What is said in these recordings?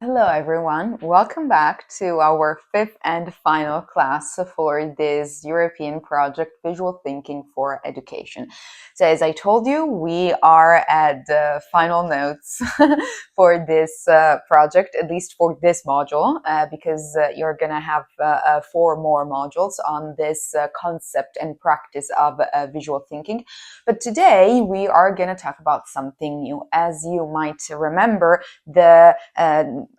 Hello everyone, welcome back to our fifth and final class for this European project, Visual Thinking for Education. So as I told you, we are at the final notes for this project, at least for this module, because you're going to have 4 more modules on this concept and practice of visual thinking. But today we are going to talk about something new. As you might remember,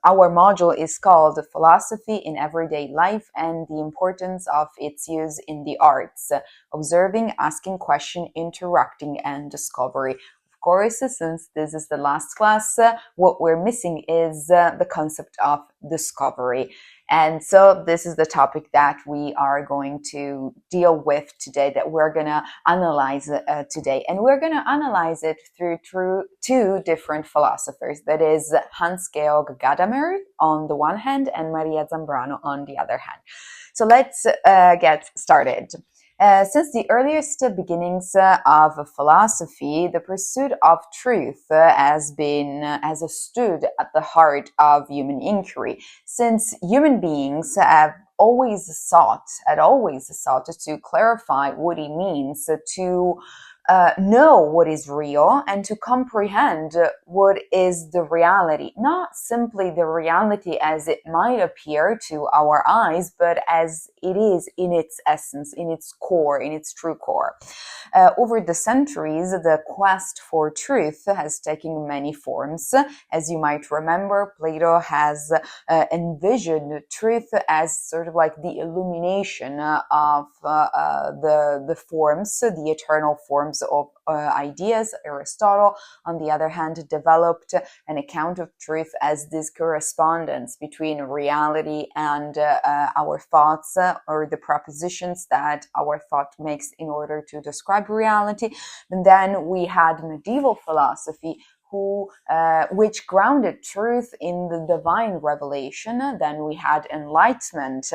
our module is called Philosophy in Everyday Life and the Importance of its Use in the Arts, Observing, Asking Question, Interacting, and Discovery. Of course, since this is the last class, what we're missing is the concept of discovery. And so this is the topic that we are going to deal with today, that we're going to analyze today. And we're going to analyze it through 2 different philosophers. That is Hans-Georg Gadamer on the one hand and Maria Zambrano on the other hand. So let's get started. Since the earliest beginnings of philosophy, the pursuit of truth has stood at the heart of human inquiry. Since human beings have always sought to clarify what it means to know what is real and to comprehend what is the reality, not simply the reality as it might appear to our eyes, but as it is in its essence, in its core, in its true core. Over the centuries, the quest for truth has taken many forms. As you might remember, Plato has envisioned truth as sort of like the illumination of the forms, the eternal forms of ideas. Aristotle, on the other hand, developed an account of truth as this correspondence between reality and our thoughts, or the propositions that our thought makes in order to describe reality. And then we had medieval philosophy, which grounded truth in the divine revelation. Then we had Enlightenment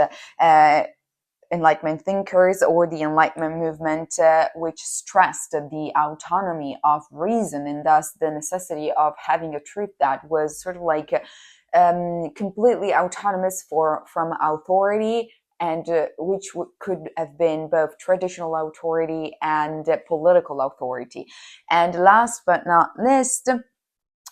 thinkers, or the Enlightenment movement, which stressed the autonomy of reason and thus the necessity of having a truth that was sort of like completely autonomous from authority, and which could have been both traditional authority and political authority. And last but not least,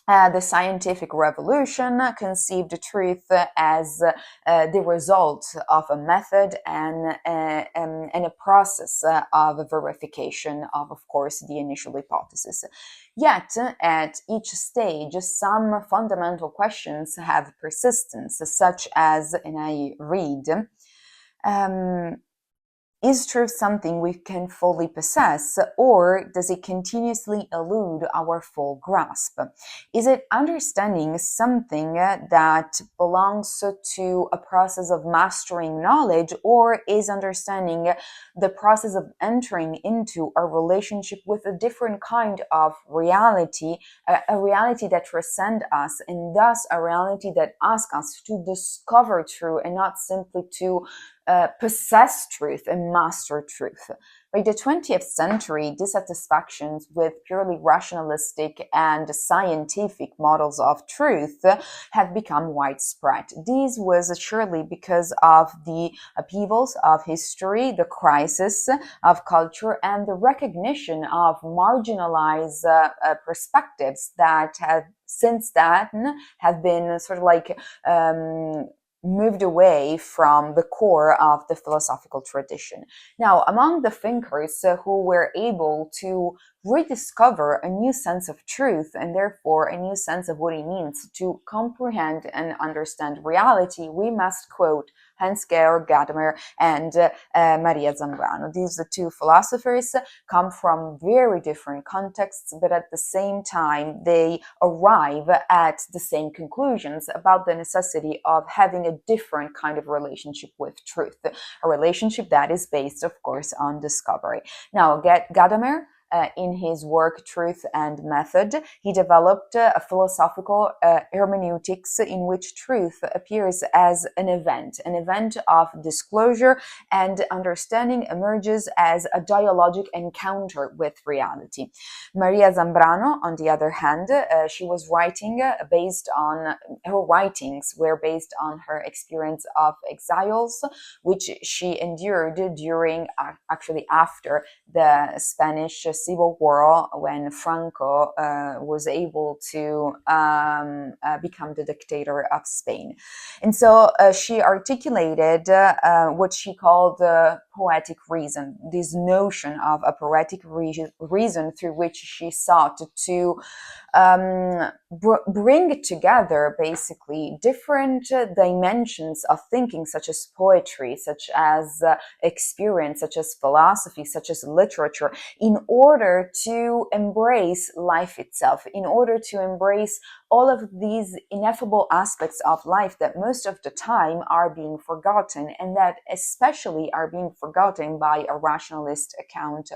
the scientific revolution conceived truth as the result of a method and a process of verification of course, the initial hypothesis. Yet, at each stage, some fundamental questions have persistence, such as, and I read, is truth something we can fully possess, or does it continuously elude our full grasp? Is it understanding something that belongs to a process of mastering knowledge, or is understanding the process of entering into a relationship with a different kind of reality, a reality that transcends us, and thus a reality that asks us to discover truth and not simply to possess truth and master truth. By the 20th century, dissatisfactions with purely rationalistic and scientific models of truth have become widespread. This was surely because of the upheavals of history, the crisis of culture, and the recognition of marginalized perspectives that have since then have been sort of like moved away from the core of the philosophical tradition. Now, among the thinkers who were able to rediscover a new sense of truth and therefore a new sense of what it means to comprehend and understand reality, we must quote Hans-Georg Gadamer and Maria Zambrano. These 2 philosophers come from very different contexts, but at the same time, they arrive at the same conclusions about the necessity of having a different kind of relationship with truth, a relationship that is based, of course, on discovery. Now, Gadamer in his work Truth and Method, he developed a philosophical hermeneutics in which truth appears as an event of disclosure, and understanding emerges as a dialogic encounter with reality. Maria Zambrano, on the other hand, she was writing based on her writings were based on her experience of exiles, which she endured during, actually after the Spanish Civil War, when Franco was able to become the dictator of Spain. And so she articulated what she called poetic reason, this notion of a poetic reason through which she sought to bring together basically different dimensions of thinking, such as poetry, such as experience, such as philosophy, such as literature, in order to embrace life itself, in order to embrace all of these ineffable aspects of life that most of the time are being forgotten, and that especially are being forgotten by a rationalist account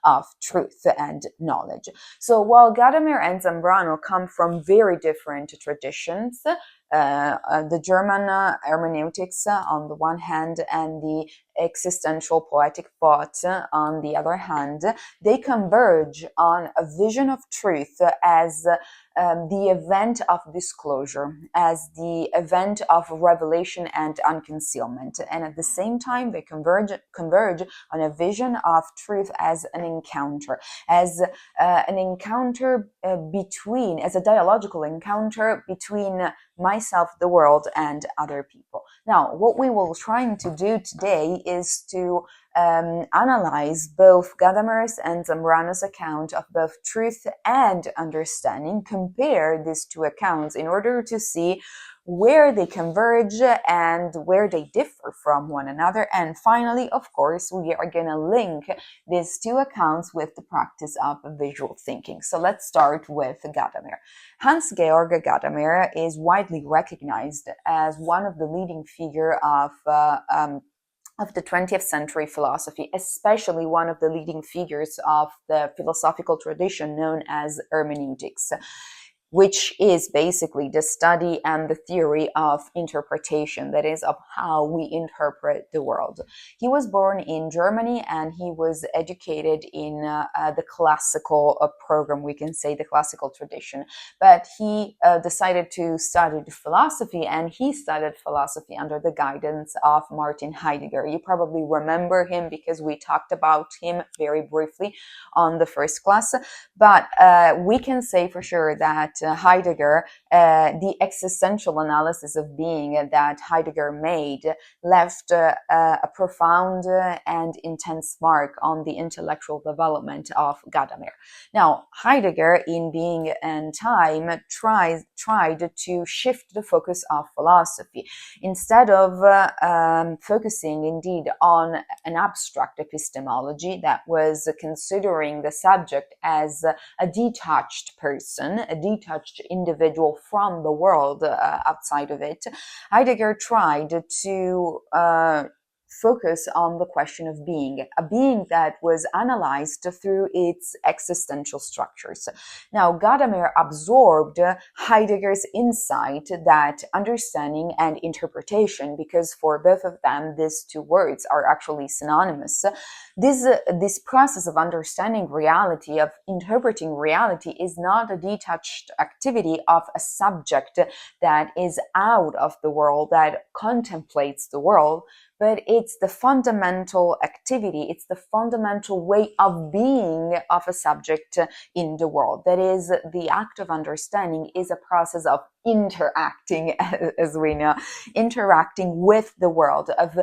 of truth and knowledge. So while Gadamer and Zambrano come from very different traditions, the German hermeneutics on the one hand and the existential poetic thought on the other hand, they converge on a vision of truth as the event of disclosure, as the event of revelation and unconcealment. And at the same time, they converge on a vision of truth as an encounter, as a dialogical encounter between myself, the world, and other people. Now, what we will trying to do today is to analyze both Gadamer's and Zambrano's account of both truth and understanding, compare these two accounts in order to see where they converge and where they differ from one another. And finally, of course, we are going to link these two accounts with the practice of visual thinking. So let's start with Gadamer. Hans-Georg Gadamer is widely recognized as one of the leading figures of the 20th century philosophy, especially one of the leading figures of the philosophical tradition known as hermeneutics, which is basically the study and the theory of interpretation, that is, of how we interpret the world. He was born in Germany and he was educated in the classical program, we can say the classical tradition. But he decided to study philosophy, and he studied philosophy under the guidance of Martin Heidegger. You probably remember him because we talked about him very briefly on the first class. But we can say for sure that Heidegger, the existential analysis of being that Heidegger made, left a profound and intense mark on the intellectual development of Gadamer. Now, Heidegger, in Being and Time, tried to shift the focus of philosophy. Instead of focusing indeed on an abstract epistemology that was considering the subject as a detached person, a detached individual from the world outside of it, Heidegger tried to focus on the question of being, a being that was analyzed through its existential structures. Now, Gadamer absorbed Heidegger's insight that understanding and interpretation, because for both of them, these two words are actually synonymous. This process of understanding reality, of interpreting reality, is not a detached activity of a subject that is out of the world, that contemplates the world, but it's the fundamental activity, it's the fundamental way of being of a subject in the world. That is, the act of understanding is a process of interacting, as we know, interacting with the world, of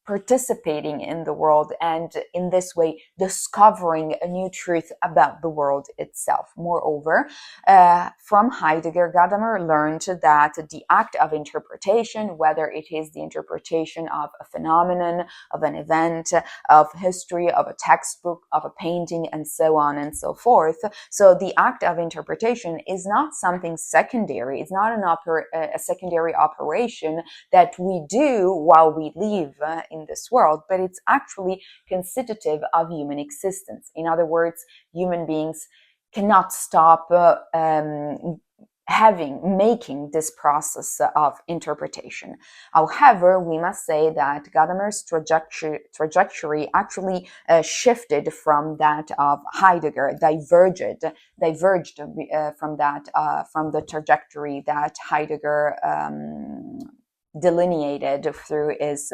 participating in the world, and in this way discovering a new truth about the world itself. Moreover, from Heidegger, Gadamer learned that the act of interpretation, whether it is the interpretation of a phenomenon, of an event, of history, of a textbook, of a painting, and so on and so forth. So the act of interpretation is not something secondary, it's not not a secondary operation that we do while we live in this world, but it's actually constitutive of human existence. In other words, human beings cannot stop making this process of interpretation. However, we must say that Gadamer's trajectory actually shifted from that of Heidegger, diverged from the trajectory that Heidegger delineated through his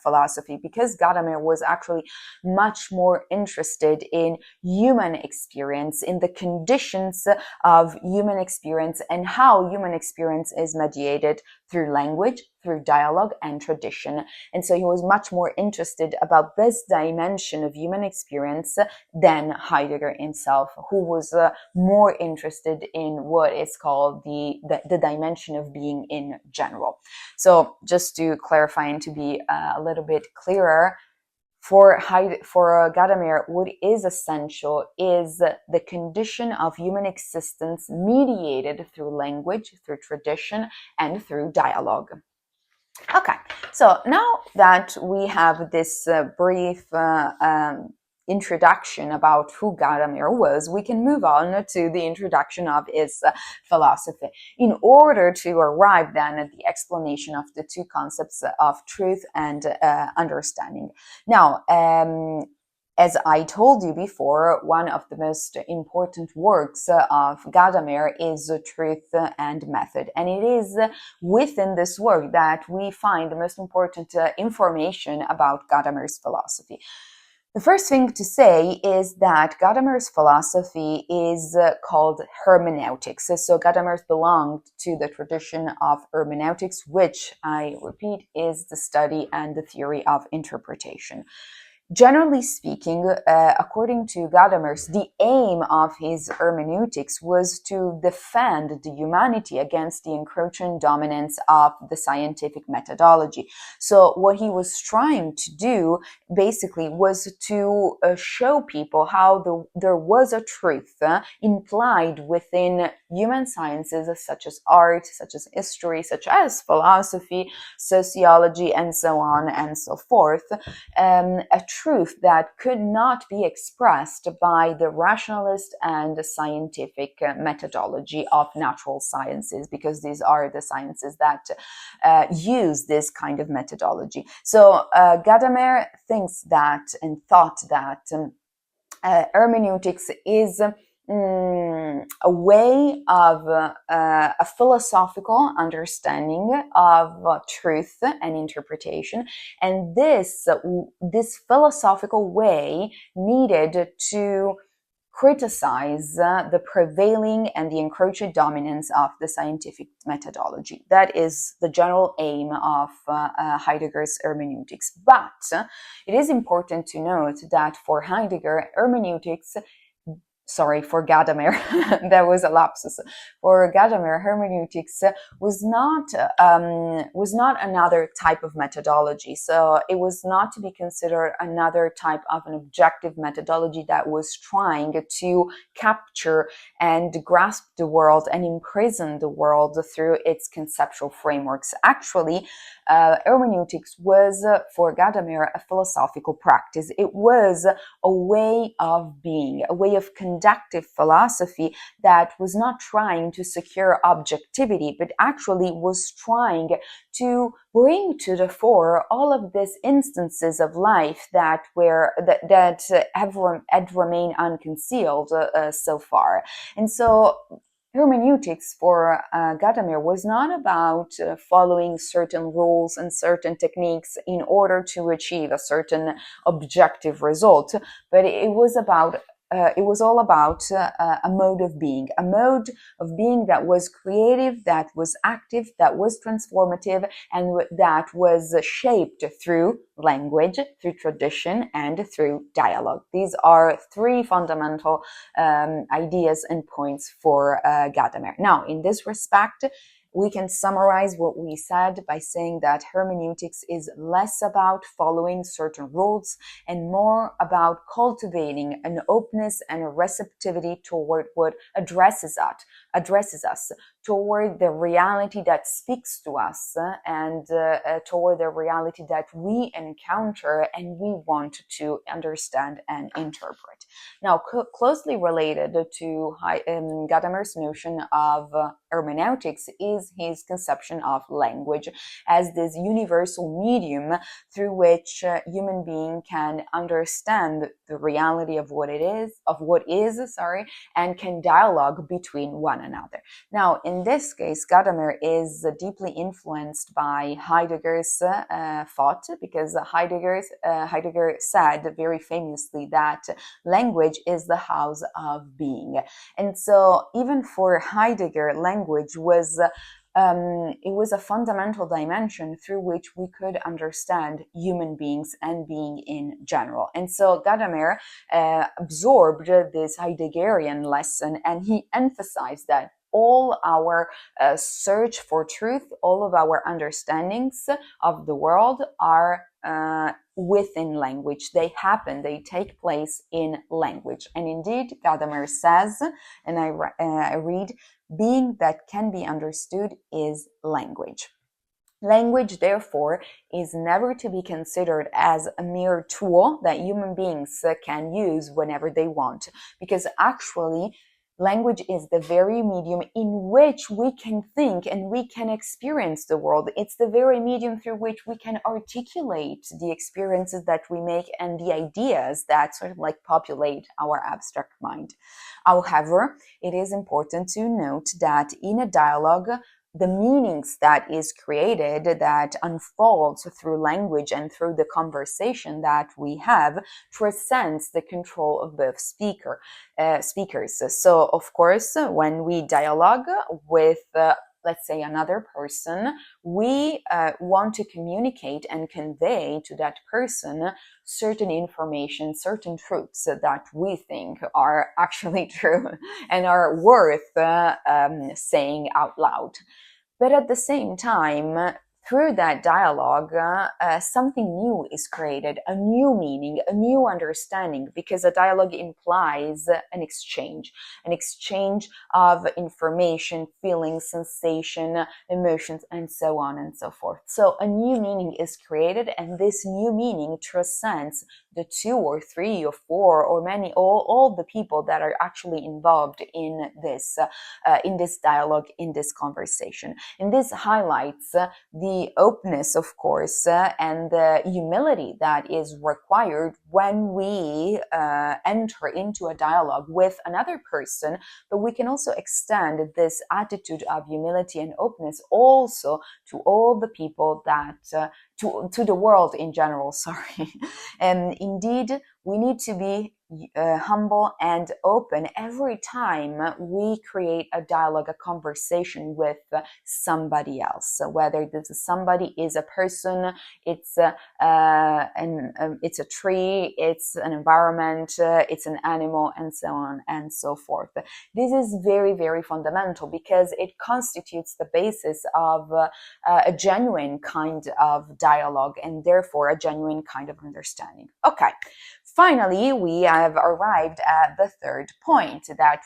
philosophy, because Gadamer was actually much more interested in human experience, in the conditions of human experience, and how human experience is mediated through language, through dialogue and tradition. And so he was much more interested about this dimension of human experience than Heidegger himself, who was more interested in what is called the dimension of being in general. So just to clarify and to be a little bit clearer, for Gadamer, what is essential is the condition of human existence mediated through language, through tradition, and through dialogue. Okay, so now that we have this brief introduction about who Gadamer was, we can move on to the introduction of his philosophy, in order to arrive then at the explanation of the two concepts of truth and understanding. Now, as I told you before, one of the most important works of Gadamer is Truth and Method. And it is within this work that we find the most important information about Gadamer's philosophy. The first thing to say is that Gadamer's philosophy is called hermeneutics. So Gadamer belonged to the tradition of hermeneutics, which, I repeat, is the study and the theory of interpretation. Generally speaking, according to Gadamer, the aim of his hermeneutics was to defend the humanity against the encroaching dominance of the scientific methodology. So what he was trying to do basically was to show people how there was a truth implied within human sciences such as art, such as history, such as philosophy, sociology, and so on and so forth. A truth that could not be expressed by the rationalist and scientific methodology of natural sciences, because these are the sciences that use this kind of methodology. So Gadamer thinks that and thought that hermeneutics is a way of a philosophical understanding of truth and interpretation, and this philosophical way needed to criticize the prevailing and the encroaching dominance of the scientific methodology. That is the general aim of Heidegger's hermeneutics. But it is important to note that for Heidegger, for Gadamer, there was a lapsus. For Gadamer, hermeneutics was not another type of methodology. So it was not to be considered another type of an objective methodology that was trying to capture and grasp the world and imprison the world through its conceptual frameworks. Actually, hermeneutics was, for Gadamer, a philosophical practice. It was a way of being, a way of conductive philosophy that was not trying to secure objectivity, but actually was trying to bring to the fore all of these instances of life that had remained unconcealed so far. And so hermeneutics for Gadamer was not about following certain rules and certain techniques in order to achieve a certain objective result, but it was all about a mode of being that was creative, that was active, that was transformative, and that was shaped through language, through tradition, and through dialogue. These are three fundamental ideas and points for Gadamer. Now, in this respect, we can summarize what we said by saying that hermeneutics is less about following certain rules and more about cultivating an openness and a receptivity toward what addresses addresses us toward the reality that speaks to us and toward the reality that we encounter and we want to understand and interpret. Now, closely related to Gadamer's notion of hermeneutics is his conception of language as this universal medium through which human being can understand the reality of what is, and can dialogue between one another. Now, in this case, Gadamer is deeply influenced by Heidegger's thought, because Heidegger said very famously that language is the house of being. And so even for Heidegger, language was it was a fundamental dimension through which we could understand human beings and being in general. And so Gadamer absorbed this Heideggerian lesson, and he emphasized that all our search for truth, all of our understandings of the world are within language. They happen, they take place in language. And indeed, Gadamer says, and I read, being that can be understood is language. Language, therefore, is never to be considered as a mere tool that human beings can use whenever they want, because actually, language is the very medium in which we can think and we can experience the world. It's the very medium through which we can articulate the experiences that we make and the ideas that sort of like populate our abstract mind. However, it is important to note that in a dialogue, the meanings that is created, that unfolds through language and through the conversation that we have, transcends the control of both speakers. So, of course, when we dialogue with let's say another person, we want to communicate and convey to that person certain information, certain truths that we think are actually true and are worth saying out loud. But at the same time, through that dialogue, something new is created, a new meaning, a new understanding, because a dialogue implies an exchange of information, feelings, sensation, emotions, and so on and so forth. So a new meaning is created, and this new meaning transcends the 2 or 3 or 4 or many, all the people that are actually involved in this dialogue, in this conversation. And this highlights the openness, of course, and the humility that is required when we enter into a dialogue with another person, but we can also extend this attitude of humility and openness also to all the people that to the world in general, sorry. And indeed, we need to be humble and open every time we create a dialogue, a conversation with somebody else. So whether this is somebody is a person, it's a tree, it's an environment, it's an animal, and so on and so forth. This is very, very fundamental because it constitutes the basis of a genuine kind of dialogue and therefore a genuine kind of understanding. Okay. Finally, we have arrived at the third point that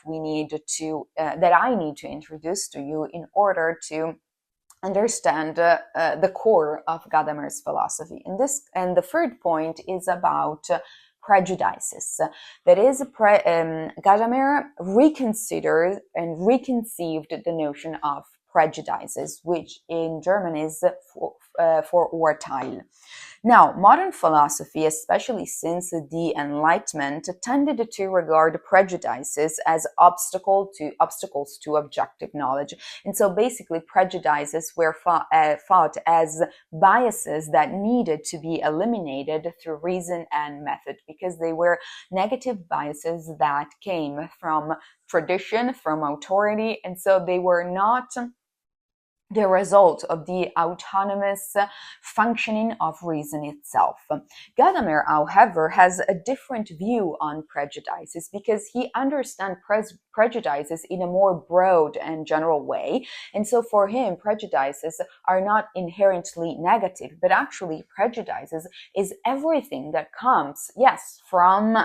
I need to introduce to you in order to understand the core of Gadamer's philosophy. And the third point is about prejudices. That is, Gadamer reconsidered and reconceived the notion of prejudices, which in German is Vorurteil. Now, modern philosophy, especially since the Enlightenment, tended to regard prejudices as obstacles to objective knowledge. And so basically prejudices were thought as biases that needed to be eliminated through reason and method, because they were negative biases that came from tradition, from authority, and so they were not the result of the autonomous functioning of reason itself. Gadamer, however, has a different view on prejudices because he understands prejudices in a more broad and general way. And so for him, prejudices are not inherently negative, but actually prejudices is everything that comes, yes, from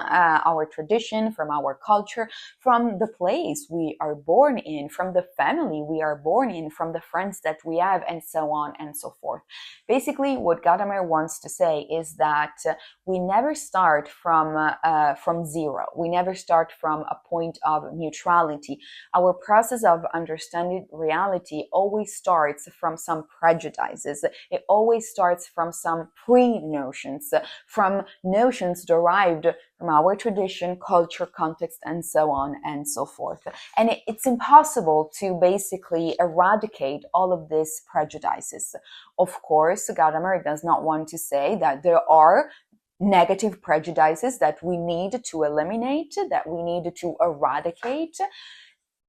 our tradition, from our culture, from the place we are born in, from the family we are born in, from the friends that we have, and so on and so forth. Basically, what Gadamer wants to say is that we never start from zero. We never start from a point of neutrality. Our process of understanding reality always starts from some prejudices. It always starts from some pre-notions, from notions derived from our tradition, culture, context, and so on and so forth. And it's impossible to basically eradicate all of these prejudices. Of course, Gadamer does not want to say that there are negative prejudices that we need to eliminate, that we need to eradicate,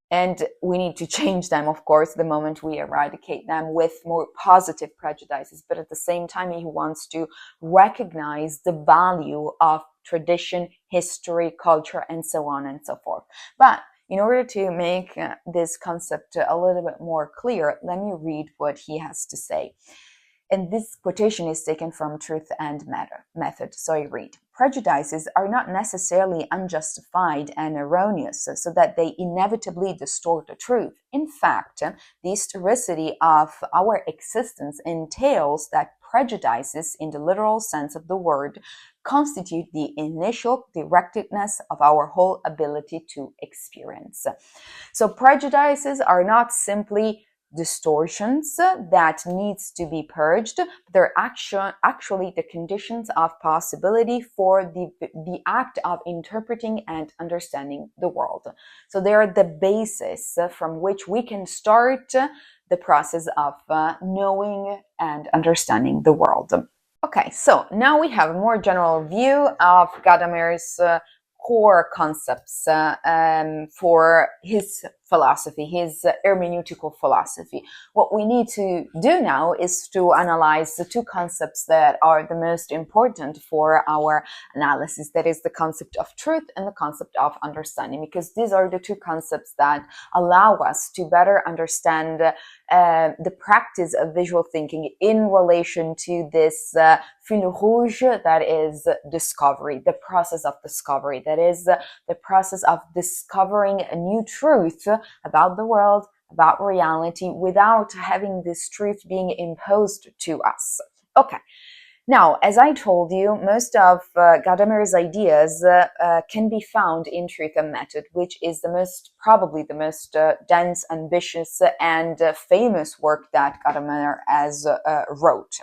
and we need to change them, of course, the moment we eradicate them with more positive prejudices. But at the same time, he wants to recognize the value of tradition, history, culture, and so on and so forth. But in order to make this concept a little bit more clear, let me read what he has to say. And this quotation is taken from Truth and Method. So I read, prejudices are not necessarily unjustified and erroneous, so that they inevitably distort the truth. In fact, the historicity of our existence entails that prejudices, in the literal sense of the word, constitute the initial directedness of our whole ability to experience. So prejudices are not simply distortions that needs to be purged. They're actually the conditions of possibility for the act of interpreting and understanding the world. So they are the basis from which we can start the process of knowing and understanding the world. Okay, so now we have a more general view of Gadamer's core concepts for his philosophy, his hermeneutical philosophy. What we need to do now is to analyze the two concepts that are the most important for our analysis. That is the concept of truth and the concept of understanding, because these are the two concepts that allow us to better understand the practice of visual thinking in relation to this fil rouge that is discovery, the process of discovery, that is the process of discovering a new truth about the world, about reality, without having this truth being imposed to us. Okay. Now, as I told you, most of Gadamer's ideas can be found in Truth and Method, which is probably the most dense, ambitious, and famous work that Gadamer has wrote.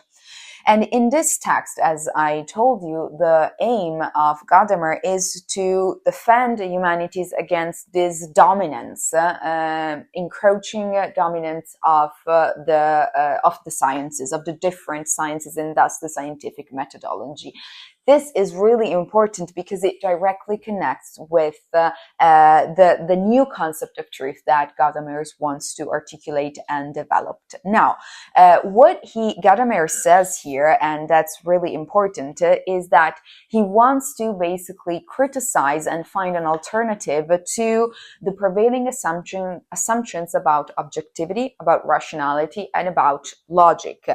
And in this text, as I told you, the aim of Gadamer is to defend humanities against this dominance, encroaching dominance of the sciences, of the different sciences, and thus the scientific methodology. This is really important because it directly connects with the new concept of truth that Gadamer wants to articulate and develop. Now, what Gadamer says here, and that's really important, is that he wants to basically criticize and find an alternative to the prevailing assumptions about objectivity, about rationality, and about logic,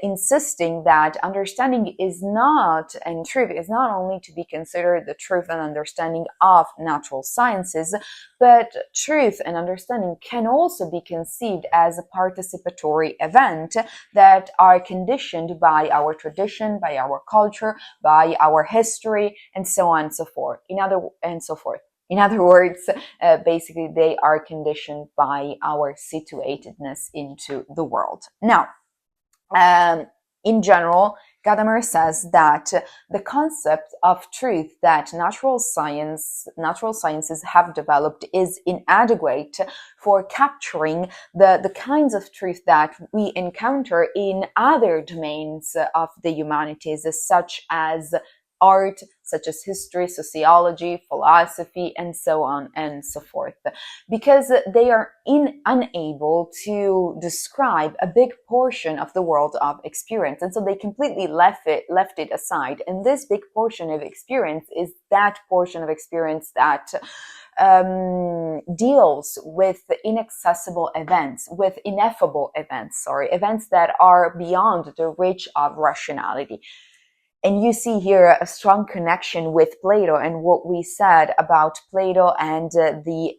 insisting that understanding is not, and truth is not only to be considered the truth and understanding of natural sciences, but truth and understanding can also be conceived as a participatory event that are conditioned by our tradition, by our culture, by our history, and so on and so forth. In other words, basically they are conditioned by our situatedness into the world. Now, in general, Gadamer says that the concept of truth that natural sciences have developed is inadequate for capturing the kinds of truth that we encounter in other domains of the humanities, such as art, such as history, sociology, philosophy, and so on and so forth, because they are unable to describe a big portion of the world of experience, and so they completely left it aside. And this big portion of experience is that portion of experience that deals with inaccessible events, with ineffable events, events that are beyond the reach of rationality. And you see here a strong connection with Plato and what we said about Plato and the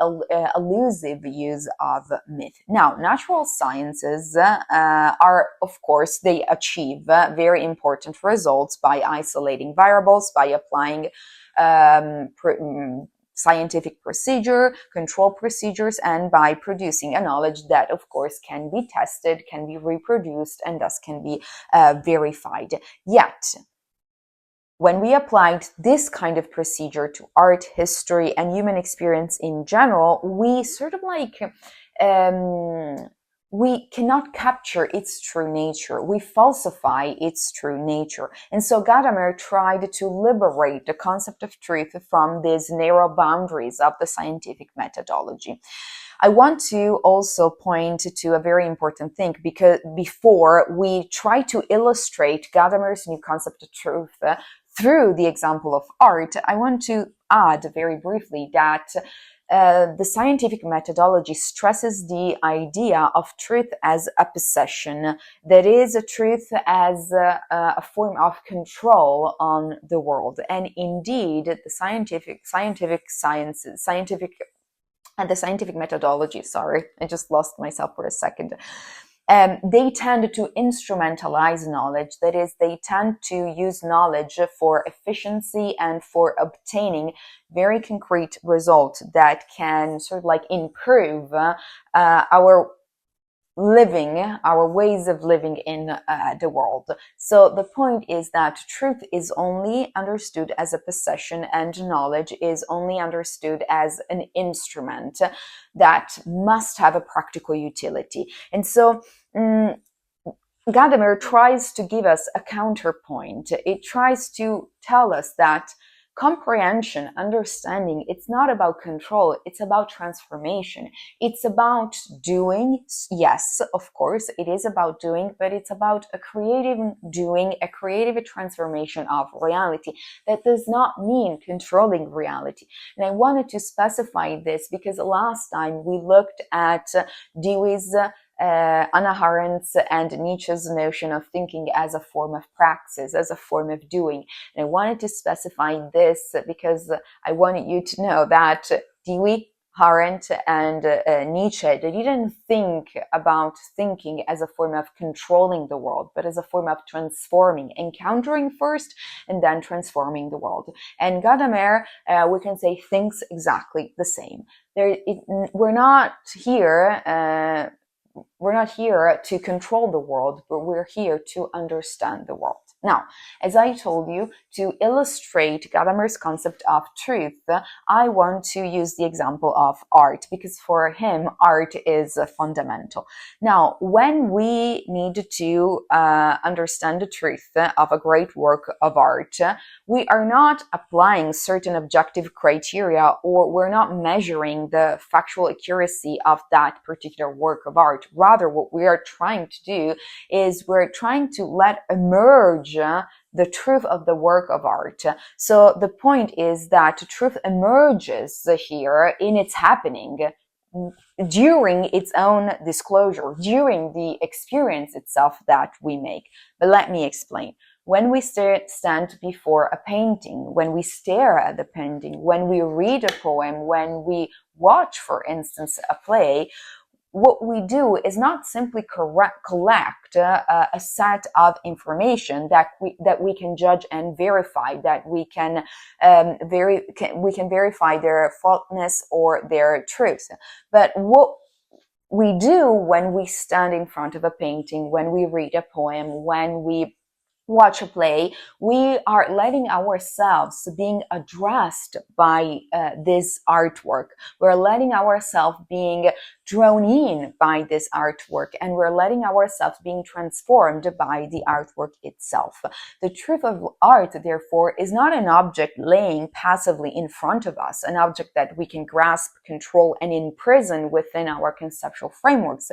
elusive use of myth. Now, natural sciences are, of course, they achieve very important results by isolating variables, by applying scientific procedure, control procedures, and by producing a knowledge that, of course, can be tested, can be reproduced, and thus can be verified. Yet, when we applied this kind of procedure to art, history, and human experience in general, we sort of like, we cannot capture its true nature. We falsify its true nature. And so Gadamer tried to liberate the concept of truth from these narrow boundaries of the scientific methodology. I want to also point to a very important thing, because before we try to illustrate Gadamer's new concept of truth through the example of art, I want to add very briefly that the scientific methodology stresses the idea of truth as a possession, that is, a truth as a form of control on the world. And indeed, the scientific methodology, I just lost myself for a second. They tend to instrumentalize knowledge. That is, they tend to use knowledge for efficiency and for obtaining very concrete results that can sort of like improve our ways of living in the world. So the point is that truth is only understood as a possession, and knowledge is only understood as an instrument that must have a practical utility. And so Gadamer tries to give us a counterpoint. It tries to tell us that comprehension, understanding, it's not about control, it's about transformation. It's about doing. Yes, of course, it is about doing, but it's about a creative doing, a creative transformation of reality. That does not mean controlling reality. And I wanted to specify this because last time we looked at Dewey's Hannah Arendt's and Nietzsche's notion of thinking as a form of praxis, as a form of doing. And I wanted to specify this because I wanted you to know that Dewey, Arendt, and Nietzsche, they didn't think about thinking as a form of controlling the world, but as a form of transforming, encountering first, and then transforming the world. And Gadamer, we can say, thinks exactly the same. We're not here to control the world, but we're here to understand the world. Now, as I told you, to illustrate Gadamer's concept of truth, I want to use the example of art, because for him, art is fundamental. Now, when we need to understand the truth of a great work of art, we are not applying certain objective criteria, or we're not measuring the factual accuracy of that particular work of art. Rather, what we are trying to do is we're trying to let emerge the truth of the work of art. So the point is that truth emerges here in its happening, during its own disclosure, during the experience itself that we make. But let me explain. When we stand before a painting, when we stare at the painting, when we read a poem, when we watch, for instance, a play, what we do is not simply collect a set of information that we can judge and verify, that we can verify their faultness or their truth. But what we do when we stand in front of a painting, when we read a poem, when we watch a play, we are letting ourselves being addressed by this artwork. We're letting ourselves being drawn in by this artwork, and we're letting ourselves being transformed by the artwork itself. The truth of art, therefore, is not an object laying passively in front of us, an object that we can grasp, control, and imprison within our conceptual frameworks.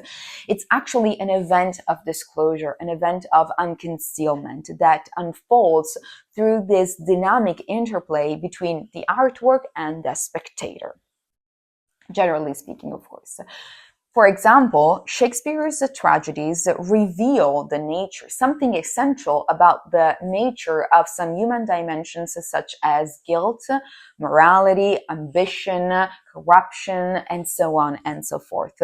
It's actually an event of disclosure, an event of unconcealment that unfolds through this dynamic interplay between the artwork and the spectator. generally speaking, of course. For example, Shakespeare's tragedies reveal the nature, something essential about the nature of some human dimensions such as guilt, morality, ambition, corruption, and so on and so forth.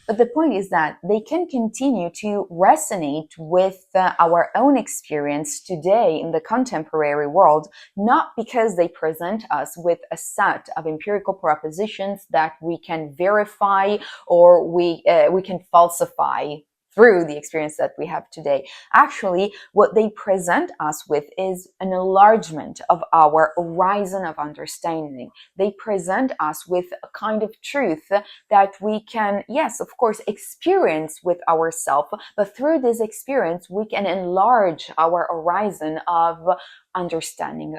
But the point is that they can continue to resonate with our own experience today in the contemporary world, not because they present us with a set of empirical propositions that we can verify or we can falsify through the experience that we have today. Actually, what they present us with is an enlargement of our horizon of understanding. They present us with a kind of truth that we can, yes, of course, experience with ourselves, but through this experience, we can enlarge our horizon of understanding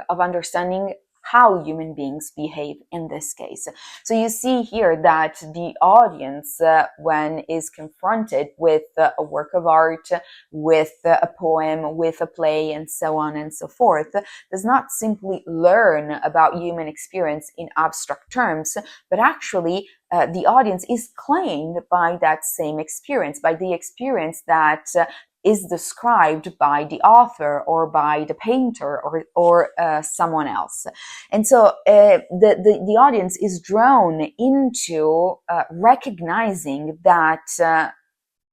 how human beings behave in this case. So you see here that the audience, when is confronted with a work of art, with a poem, with a play, and so on and so forth, does not simply learn about human experience in abstract terms, but actually the audience is claimed by that same experience, by the experience that is described by the author or by the painter or someone else. And so the audience is drawn into recognizing that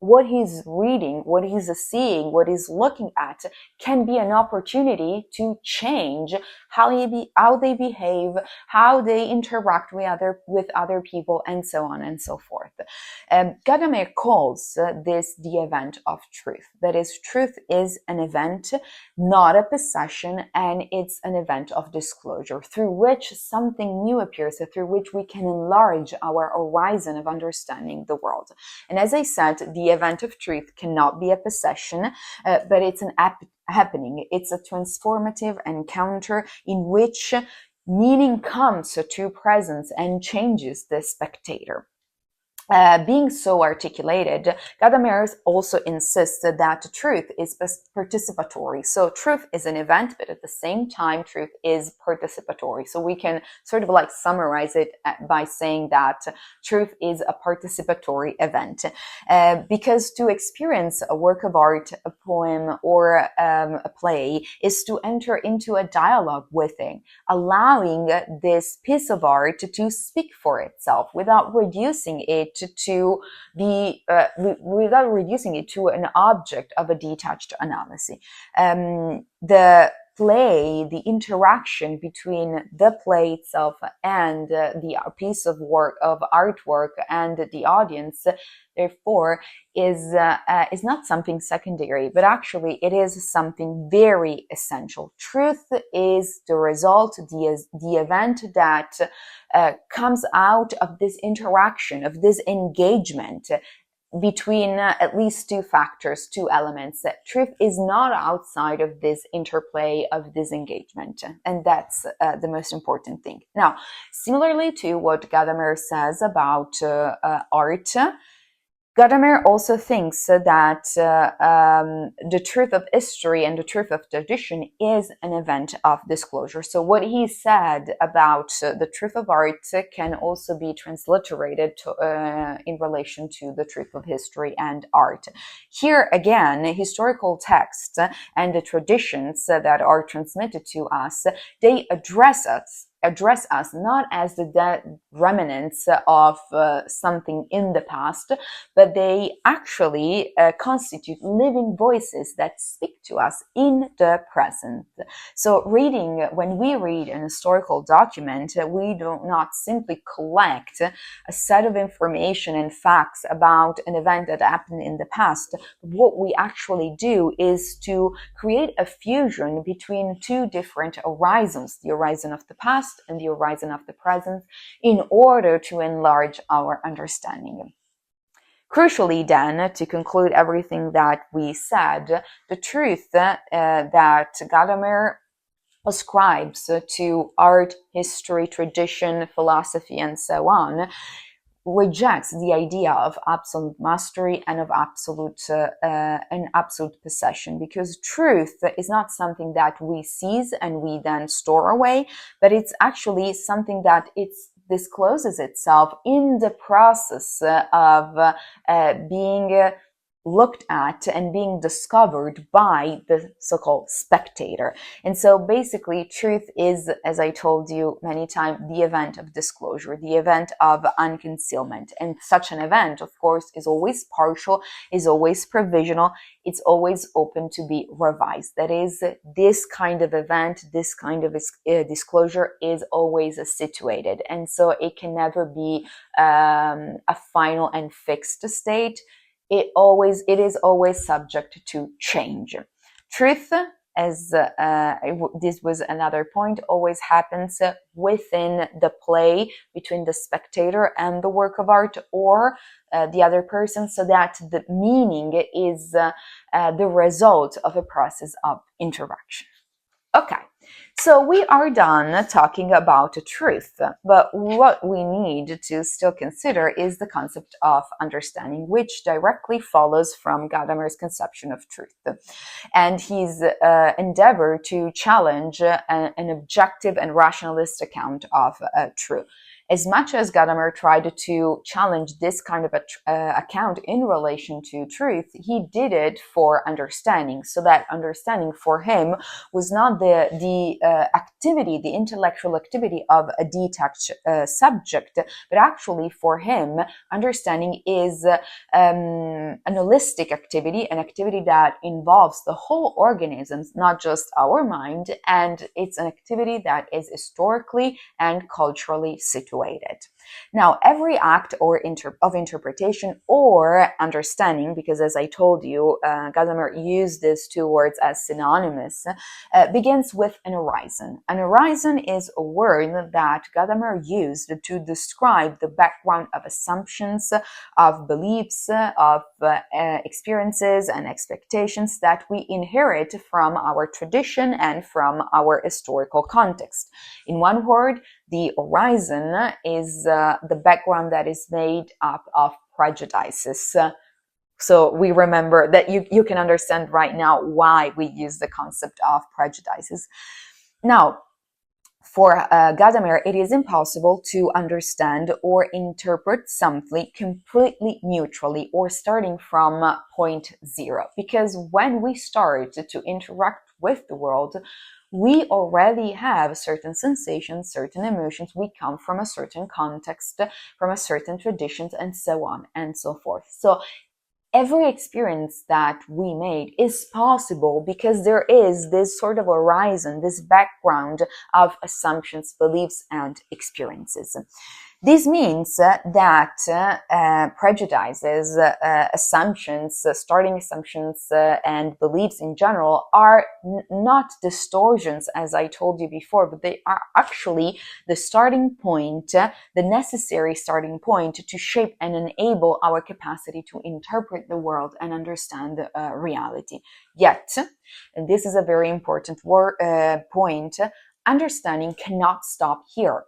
what he's reading, what he's seeing, what he's looking at can be an opportunity to change how they behave, how they interact with other people, and so on and so forth. Gadamer calls this the event of truth. That is, truth is an event, not a possession, and it's an event of disclosure through which something new appears, through which we can enlarge our horizon of understanding the world. And as I said, the event of truth cannot be a possession, but it's an happening. It's a transformative encounter in which meaning comes to presence and changes the spectator. Being so articulated, Gadamer also insists that truth is participatory. So truth is an event, but at the same time, truth is participatory. So we can sort of like summarize it by saying that truth is a participatory event. Because to experience a work of art, a poem, or a play is to enter into a dialogue with it, allowing this piece of art to speak for itself without reducing it to without reducing it to an object of a detached analysis. The play, the interaction between the play itself and the piece of artwork and the audience, therefore, is not something secondary, but actually it is something very essential. Truth is the result, the event that comes out of this interaction, of this engagement between at least two factors, two elements. Truth is not outside of this interplay, of this engagement, and that's the most important thing. Now, similarly to what Gadamer says about art, Gadamer also thinks that the truth of history and the truth of tradition is an event of disclosure. So what he said about the truth of art can also be transliterated in relation to the truth of history and art. Here again, historical texts and the traditions that are transmitted to us, they address us not as the dead remnants of something in the past, but they actually constitute living voices that speak to us in the present. So when we read an historical document, we do not simply collect a set of information and facts about an event that happened in the past. What we actually do is to create a fusion between two different horizons, the horizon of the past and the horizon of the present, in order to enlarge our understanding. Crucially, then, to conclude everything that we said, the truth that Gadamer ascribes to art, history, tradition, philosophy, and so on, rejects the idea of absolute mastery and of absolute possession, because truth is not something that we seize and we then store away, but it's actually something that it's discloses itself in the process of being looked at and being discovered by the so-called spectator. And so basically, truth is, as I told you many times, the event of disclosure, the event of unconcealment. And such an event, of course, is always partial, is always provisional, it's always open to be revised. That is, this kind of event, this kind of disclosure is always situated. And so it can never be a final and fixed state. It is always subject to change. Truth, as this was another point, always happens within the play between the spectator and the work of art, or the other person, so that the meaning is the result of a process of interaction. Okay, so we are done talking about truth, but what we need to still consider is the concept of understanding, which directly follows from Gadamer's conception of truth and his endeavor to challenge an objective and rationalist account of truth. As much as Gadamer tried to challenge this kind of account in relation to truth, he did it for understanding, so that understanding for him was not the activity, the intellectual activity of a detached subject, but actually for him, understanding is an holistic activity, an activity that involves the whole organism, not just our mind, and it's an activity that is historically and culturally situated. Now, every act of interpretation or understanding, because as I told you, Gadamer used these two words as synonymous, begins with an horizon. An horizon is a word that Gadamer used to describe the background of assumptions, of beliefs, of experiences and expectations that we inherit from our tradition and from our historical context. In one word, the horizon is the background that is made up of prejudices. So we remember that you can understand right now why we use the concept of prejudices. Now, for Gadamer, it is impossible to understand or interpret something completely neutrally or starting from point zero, because when we start to interact with the world, we already have certain sensations, certain emotions. We come from a certain context, from a certain traditions, and so on and so forth. So every experience that we made is possible because there is this sort of horizon, this background of assumptions, beliefs, and experiences. This means that prejudices, assumptions, starting assumptions, and beliefs in general are not distortions, as I told you before, but they are actually the starting point, the necessary starting point to shape and enable our capacity to interpret the world and understand reality. Yet, and this is a very important point, understanding cannot stop here.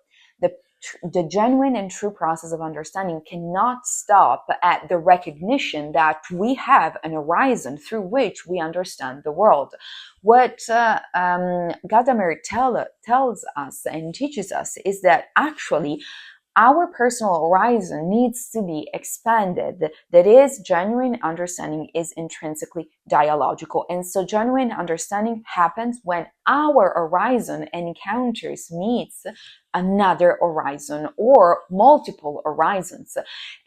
The genuine and true process of understanding cannot stop at the recognition that we have an horizon through which we understand the world. What Gadamer tells us and teaches us is that actually our personal horizon needs to be expanded. That is, genuine understanding is intrinsically dialogical. And so genuine understanding happens when our horizon meets another horizon or multiple horizons.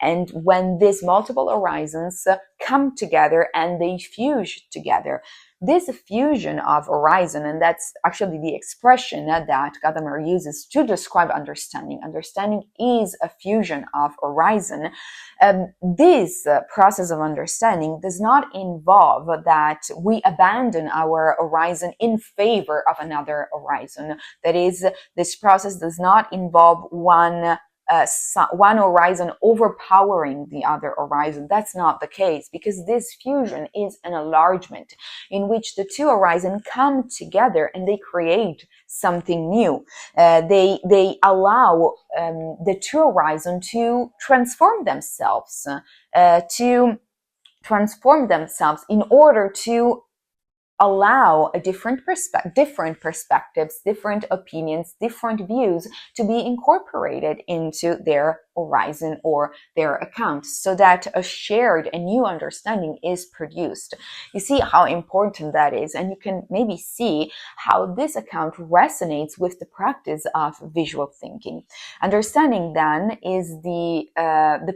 And when these multiple horizons come together and they fuse together, this fusion of horizon, and that's actually the expression that Gadamer uses to describe understanding. Understanding is a fusion of horizon. This process of understanding does not involve that we abandon our horizon in favor of another horizon. That is, this process does not involve one horizon overpowering the other horizon. That's not the case, because this fusion is an enlargement in which the two horizons come together and they create something new. They allow the two horizons to transform themselves in order to allow a different perspectives, different opinions, different views to be incorporated into their horizon or their account, so that a shared and new understanding is produced. You see how important that is, and you can maybe see how this account resonates with the practice of visual thinking. Understanding then is the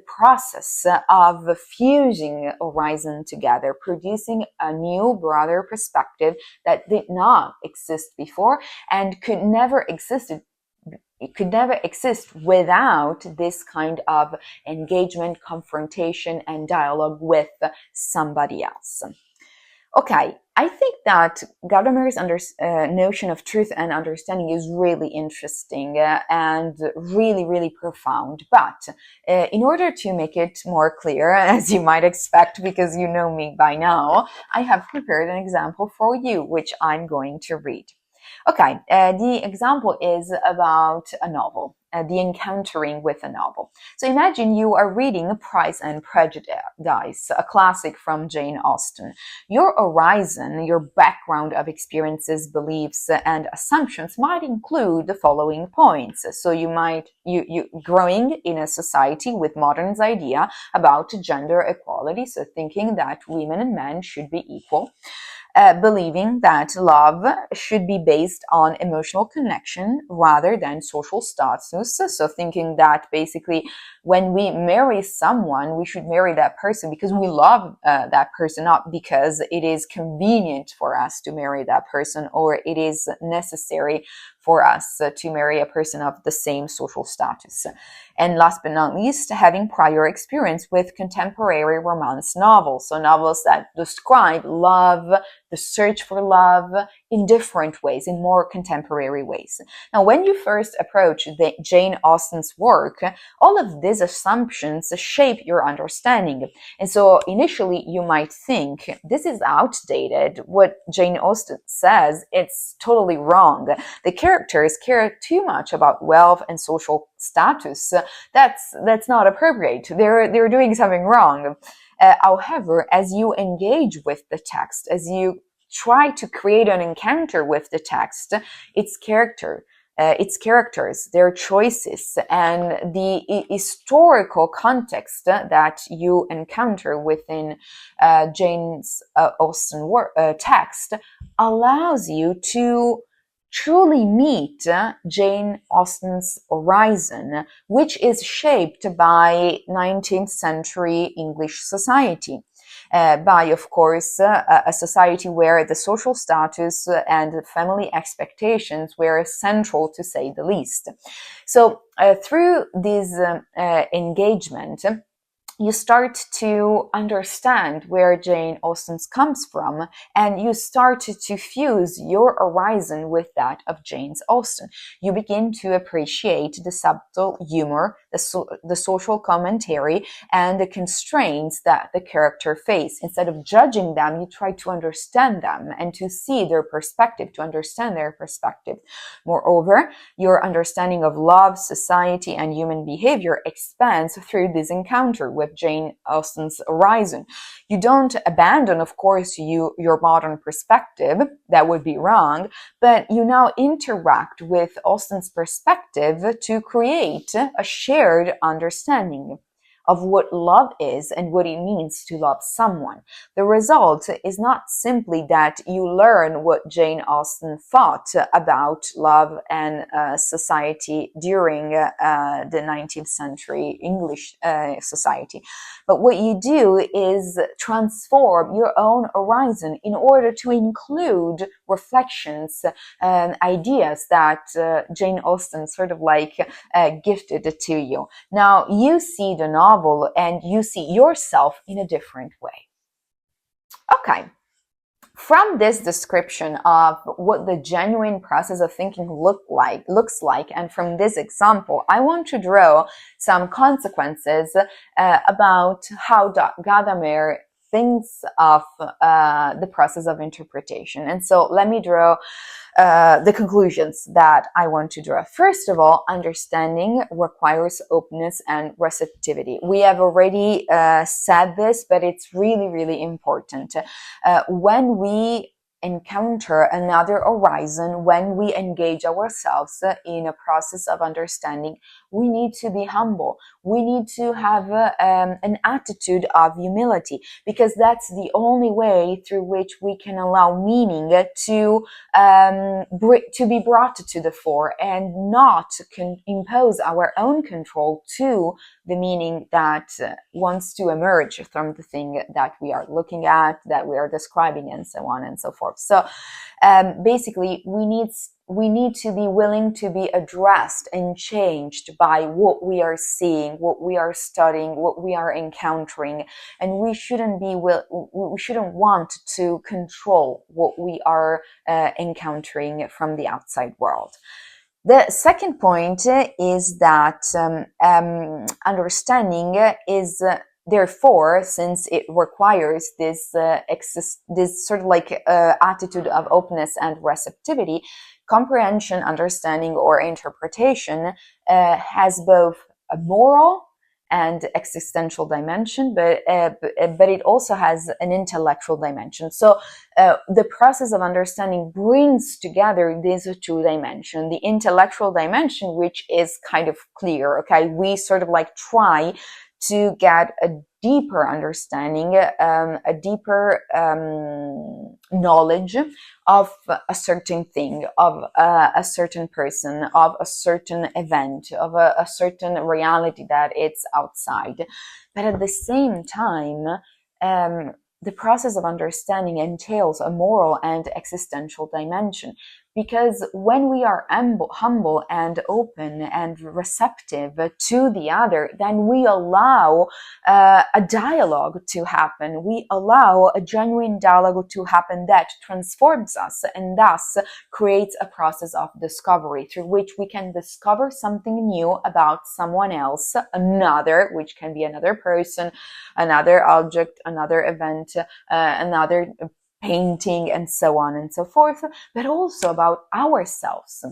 process of fusing horizon together, producing a new, broader perspective that did not exist before and could never exist without this kind of engagement, confrontation, and dialogue with somebody else. Okay, I think that Gadamer's notion of truth and understanding is really interesting and really, really profound. But in order to make it more clear, as you might expect, because you know me by now, I have prepared an example for you, which I'm going to read. Okay, the example is about a novel, the encountering with a novel. So imagine you are reading Pride and Prejudice, a classic from Jane Austen. Your horizon, your background of experiences, beliefs, and assumptions might include the following points. So you growing in a society with modern idea about gender equality, so thinking that women and men should be equal. Believing that love should be based on emotional connection rather than social status. So thinking that basically when we marry someone, we should marry that person because we love that person, not because it is convenient for us to marry that person or it is necessary for us to marry a person of the same social status. And last but not least, having prior experience with contemporary romance novels. So novels that describe love, the search for love in different ways, in more contemporary ways. Now, when you first approach Jane Austen's work, all of these assumptions shape your understanding. And so initially you might think, this is outdated. What Jane Austen says, it's totally wrong. The characters care too much about wealth and social status. That's not appropriate. They're doing something wrong. However, as you engage with the text, as you try to create an encounter with the text, its characters, their choices, and the historical context that you encounter within Jane's Austen text allows you to truly meet Jane Austen's horizon, which is shaped by 19th century English society. By, of course, a society where the social status and family expectations were central, to say the least. So through this engagement, you start to understand where Jane Austen comes from, and you start to fuse your horizon with that of Jane Austen. You begin to appreciate the subtle humor, the social commentary, and the constraints that the character face. Instead of judging them, you try to understand them and to see their perspective, to understand their perspective. Moreover, your understanding of love, society, and human behavior expands through this encounter with Jane Austen's horizon. You don't abandon, of course, your modern perspective. That would be wrong. But you now interact with Austen's perspective to create a shared understanding of what love is and what it means to love someone. The result is not simply that you learn what Jane Austen thought about love and society during the 19th century English society, but what you do is transform your own horizon in order to include reflections and ideas that Jane Austen sort of like gifted to you. Now you see the novel and you see yourself in a different way. Okay. From this description of what the genuine process of thinking looks like, and from this example, I want to draw some consequences about how Gadamer thinks of the process of interpretation. And so let me draw the conclusions that I want to draw. First of all, understanding requires openness and receptivity. We have already said this, but it's really, really important. When we encounter another horizon, when we engage ourselves in a process of understanding, we need to be humble. We need to have an attitude of humility, because that's the only way through which we can allow meaning to be brought to the fore, and not impose our own control to the meaning that wants to emerge from the thing that we are looking at, that we are describing, and so on and so forth. So basically, we need to be willing to be addressed and changed by what we are seeing, what we are studying, what we are encountering, and we shouldn't want to control what we are encountering from the outside world. The second point is that understanding is therefore, since it requires this sort of like attitude of openness and receptivity, comprehension, understanding, or interpretation has both a moral and existential dimension, but it also has an intellectual dimension. So the process of understanding brings together these two dimensions. The intellectual dimension, which is kind of clear, okay? We sort of like try to get a deeper understanding, a deeper knowledge of a certain thing, of a certain person, of a certain event, of a certain reality that it's outside. But at the same time, the process of understanding entails a moral and existential dimension. Because when we are humble and open and receptive to the other, then we allow a dialogue to happen. We allow a genuine dialogue to happen that transforms us, and thus creates a process of discovery through which we can discover something new about someone else, another, which can be another person, another object, another event, another painting, and so on and so forth, but also about ourselves.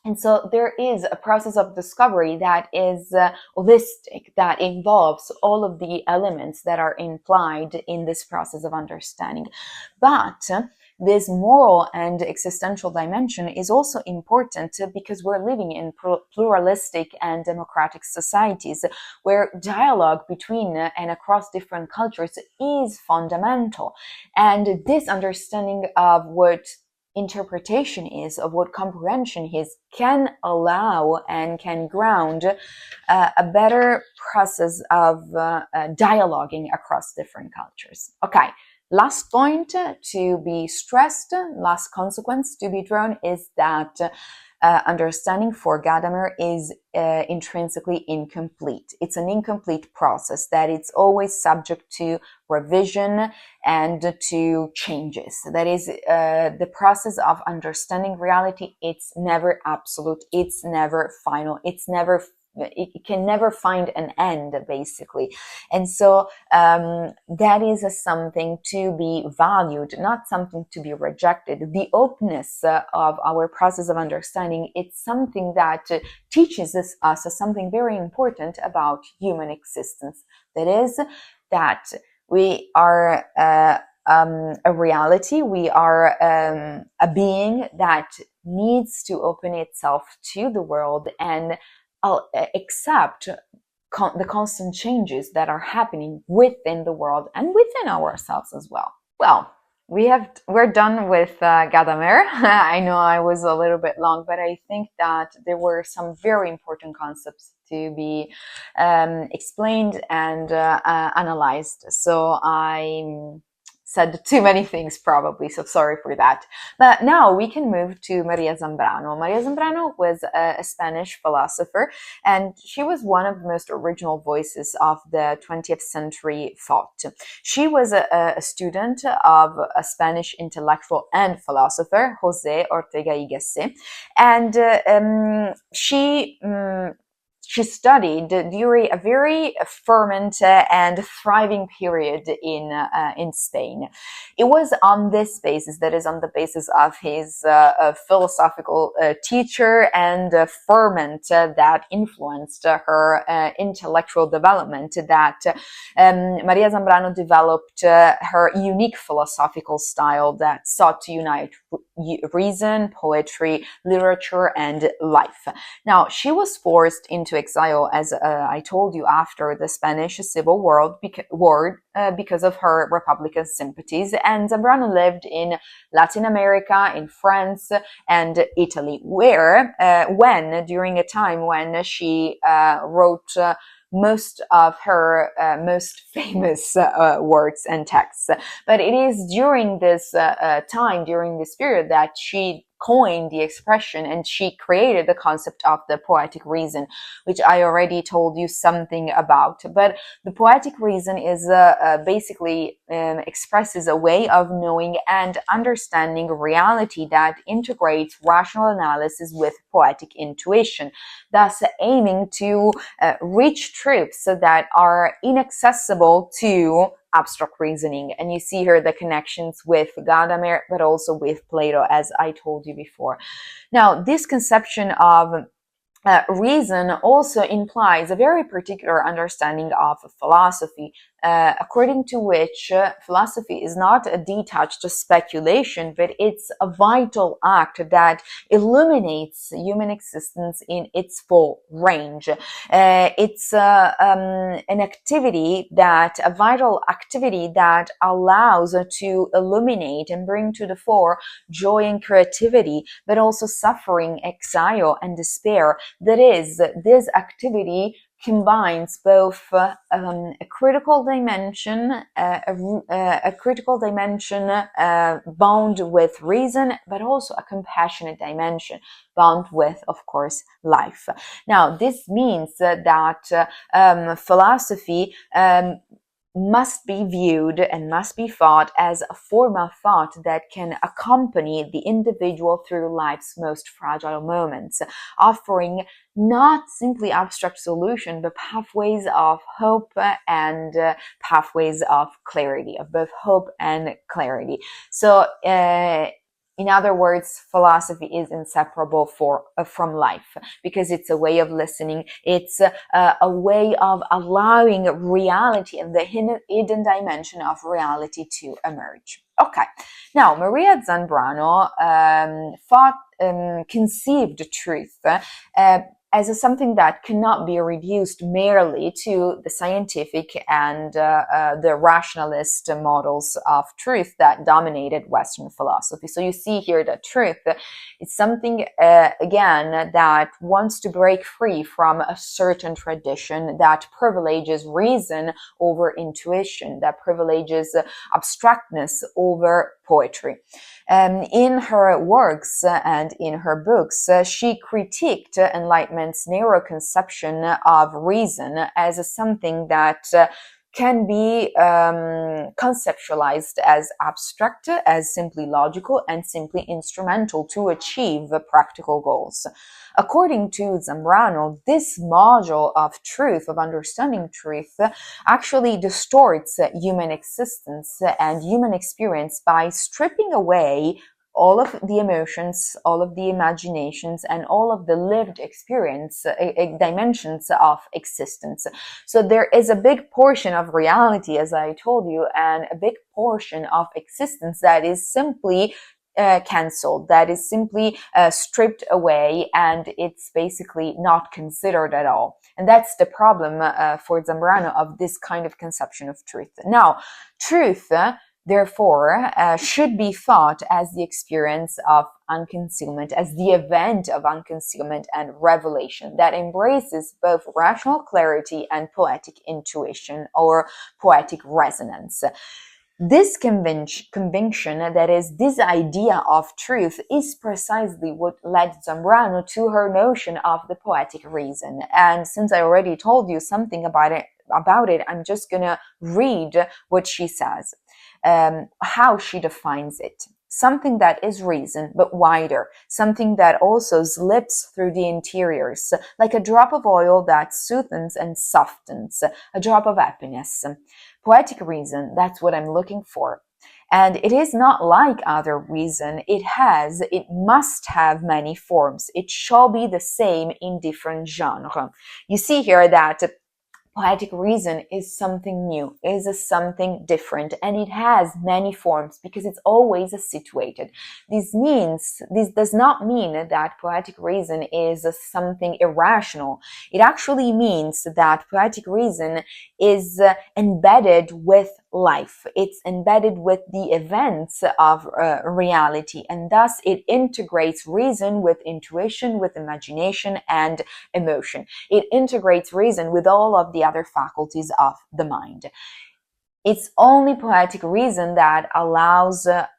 And so there is a process of discovery that is holistic, that involves all of the elements that are implied in this process of understanding. But this moral and existential dimension is also important because we're living in pluralistic and democratic societies where dialogue between and across different cultures is fundamental. And this understanding of what interpretation is, of what comprehension is, can allow and can ground a better process of dialoguing across different cultures. Okay. Last point to be stressed, last consequence to be drawn is that understanding for Gadamer is intrinsically incomplete. It's an incomplete process, that it's always subject to revision and to changes. That is, the process of understanding reality, it's never absolute, it's never final, it can never find an end, basically. And so that is something to be valued, not something to be rejected. The openness of our process of understanding, it's something that teaches us something very important about human existence. That is, that we are a reality, we are a being that needs to open itself to the world and accept the constant changes that are happening within the world and within ourselves as well. Well, we're done with Gadamer. I know I was a little bit long, but I think that there were some very important concepts to be explained and analyzed. So I said too many things probably, so sorry for that. But now we can move to Maria Zambrano. Maria Zambrano was a Spanish philosopher, and she was one of the most original voices of the 20th century thought. She was a student of a Spanish intellectual and philosopher, José Ortega y Gasset, and she studied during a very fervent and thriving period in Spain. It was on this basis, that is, on the basis of his philosophical teacher and ferment that influenced her intellectual development, that Maria Zambrano developed her unique philosophical style that sought to unite reason, poetry, literature, and life. Now, she was forced into exile, as I told you, after the Spanish Civil War because of her Republican sympathies, and Zambrano lived in Latin America, in France, and Italy, where, during a time when she wrote most of her most famous works and texts. But it is during this time, during this period, that she coined the expression and she created the concept of the poetic reason, which I already told you something about. But the poetic reason is basically expresses a way of knowing and understanding reality that integrates rational analysis with poetic intuition, thus aiming to reach truths that are inaccessible to abstract reasoning. And you see here the connections with Gadamer, but also with Plato, as I told you before. Now, this conception of reason also implies a very particular understanding of philosophy, according to which philosophy is not a detached speculation, but it's a vital act that illuminates human existence in its full range. It's an activity a vital activity that allows to illuminate and bring to the fore joy and creativity, but also suffering, exile, and despair. That is, this activity combines both a critical dimension, bound with reason, but also a compassionate dimension bound with, of course, life. Now, this means that philosophy must be viewed and must be thought as a form of thought that can accompany the individual through life's most fragile moments, offering not simply abstract solution, but pathways of hope and pathways of clarity, of both hope and clarity. So, in other words, philosophy is inseparable from life, because it's a way of listening. It's a way of allowing reality and the hidden dimension of reality to emerge. Okay, now Maria Zambrano conceived truth as something that cannot be reduced merely to the scientific and the rationalist models of truth that dominated Western philosophy. So you see here that truth is something, again, that wants to break free from a certain tradition that privileges reason over intuition, that privileges abstractness over poetry. In her works and in her books, she critiqued Enlightenment's narrow conception of reason as something that can be conceptualized as abstract, as simply logical, and simply instrumental to achieve practical goals. According to Zambrano, this module of truth, of understanding truth, actually distorts human existence and human experience by stripping away all of the emotions, all of the imaginations, and all of the lived experience dimensions of existence. So there is a big portion of reality, as I told you, and a big portion of existence that is simply cancelled, that is simply stripped away, and it's basically not considered at all. And that's the problem for Zambrano of this kind of conception of truth. Now, truth, therefore, should be thought as the experience of unconcealment, as the event of unconcealment and revelation that embraces both rational clarity and poetic intuition or poetic resonance. This conviction, that is, this idea of truth, is precisely what led Zambrano to her notion of the poetic reason. And since I already told you something about it, I'm just gonna read what she says, how she defines it. something that is reason, but wider, something that also slips through the interiors, like a drop of oil that soothes and softens, a drop of happiness. Poetic reason, that's what I'm looking for. And it is not like other reason. It must have many forms. It shall be the same in different genre. You see here that poetic reason is something new, is something different, and it has many forms because it's always situated. This does not mean that poetic reason is something irrational. It actually means that poetic reason is embedded with life. It's embedded with the events of reality, and thus it integrates reason with intuition, with imagination and emotion. It integrates reason with all of the other faculties of the mind. It's only poetic reason that allows a